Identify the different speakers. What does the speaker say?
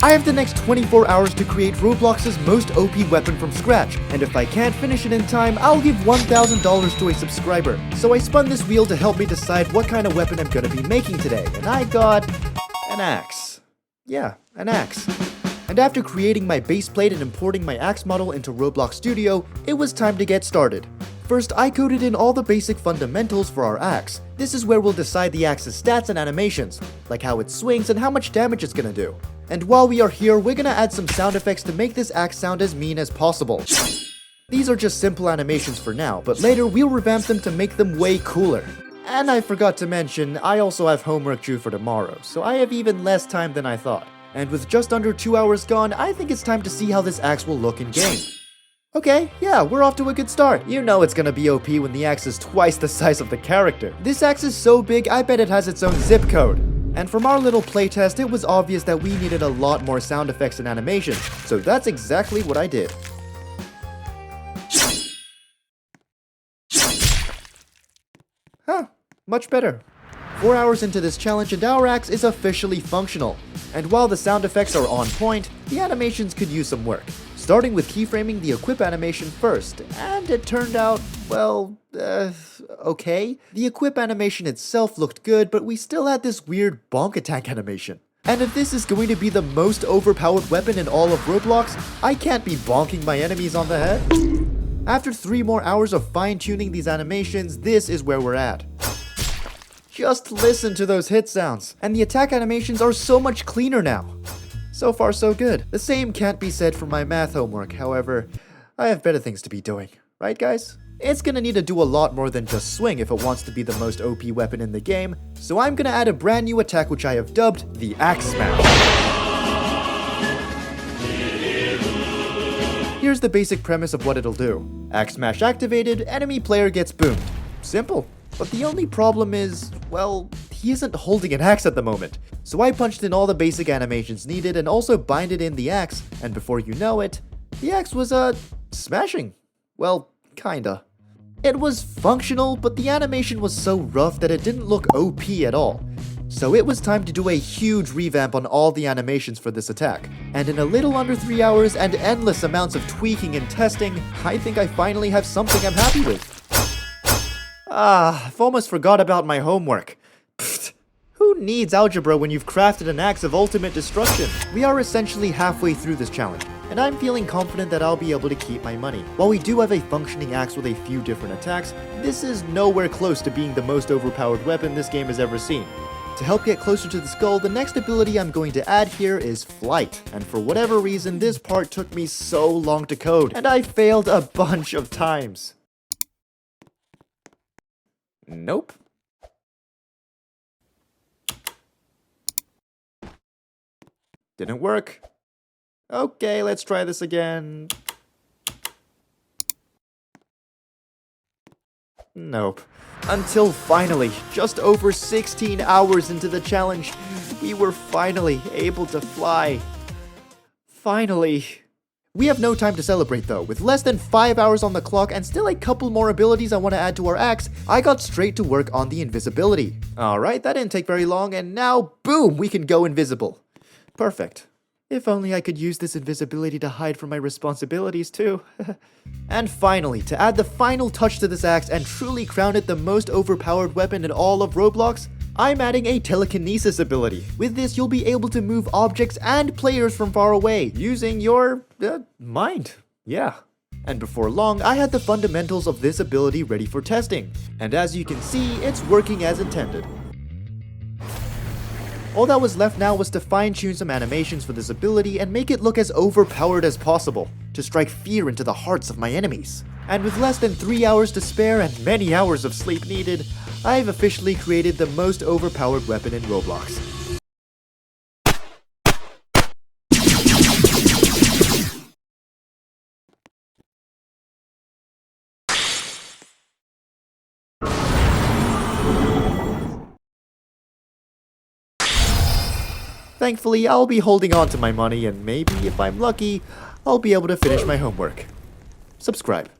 Speaker 1: I have the next 24 hours to create Roblox's most OP weapon from scratch, and if I can't finish it in time, I'll give $1,000 to a subscriber. So I spun this wheel to help me decide what kind of weapon I'm gonna be making today, and I got an axe. Yeah, an axe. And after creating my base plate and importing my axe model into Roblox Studio, it was time to get started. First, I coded in all the basic fundamentals for our axe. This is where we'll decide the axe's stats and animations, like how it swings and how much damage it's gonna do. And while we are here, we're gonna add some sound effects to make this axe sound as mean as possible. These are just simple animations for now, but later we'll revamp them to make them way cooler. And I forgot to mention, I also have homework due for tomorrow, so I have even less time than I thought. And with just under 2 hours gone, I think it's time to see how this axe will look in game. Okay, yeah, we're off to a good start. You know it's gonna be OP when the axe is twice the size of the character. This axe is so big, I bet it has its own zip code. And from our little playtest, it was obvious that we needed a lot more sound effects and animations, so that's exactly what I did. Huh, much better. 4 hours into this challenge and our axe is officially functional. And while the sound effects are on point, the animations could use some work. Starting with keyframing the equip animation first, and it turned out, well, okay. The equip animation itself looked good, but we still had this weird bonk attack animation. And if this is going to be the most overpowered weapon in all of Roblox, I can't be bonking my enemies on the head. After 3 more hours of fine-tuning these animations, this is where we're at. Just listen to those hit sounds, and the attack animations are so much cleaner now. So far so good. The same can't be said for my math homework, however, I have better things to be doing. Right guys? It's gonna need to do a lot more than just swing if it wants to be the most OP weapon in the game, so I'm gonna add a brand new attack which I have dubbed the Axe Smash. Here's the basic premise of what it'll do. Axe Smash activated, enemy player gets boomed. Simple. But the only problem is, well, he isn't holding an axe at the moment. So I punched in all the basic animations needed and also binded in the axe, and before you know it, the axe was, smashing. Well, kinda. It was functional, but the animation was so rough that it didn't look OP at all. So it was time to do a huge revamp on all the animations for this attack. And in a little under 3 hours and endless amounts of tweaking and testing, I think I finally have something I'm happy with. I've almost forgot about my homework. Pfft, who needs algebra when you've crafted an axe of ultimate destruction? We are essentially halfway through this challenge, and I'm feeling confident that I'll be able to keep my money. While we do have a functioning axe with a few different attacks, this is nowhere close to being the most overpowered weapon this game has ever seen. To help get closer to this goal, the next ability I'm going to add here is Flight. And for whatever reason, this part took me so long to code, and I failed a bunch of times. Nope. Didn't work. Okay, let's try this again. Nope. Until finally, just over 16 hours into the challenge, we were finally able to fly. Finally. We have no time to celebrate though. With less than 5 hours on the clock and still a couple more abilities I want to add to our axe, I got straight to work on the invisibility. Alright, that didn't take very long, and now, boom, we can go invisible. Perfect. If only I could use this invisibility to hide from my responsibilities too. And finally, to add the final touch to this axe and truly crown it the most overpowered weapon in all of Roblox, I'm adding a Telekinesis ability. With this, you'll be able to move objects and players from far away, using your, mind. Yeah. And before long, I had the fundamentals of this ability ready for testing. And as you can see, it's working as intended. All that was left now was to fine-tune some animations for this ability and make it look as overpowered as possible, to strike fear into the hearts of my enemies. And with less than 3 hours to spare and many hours of sleep needed, I've officially created the most overpowered weapon in Roblox. Thankfully, I'll be holding on to my money and maybe, if I'm lucky, I'll be able to finish my homework. Subscribe.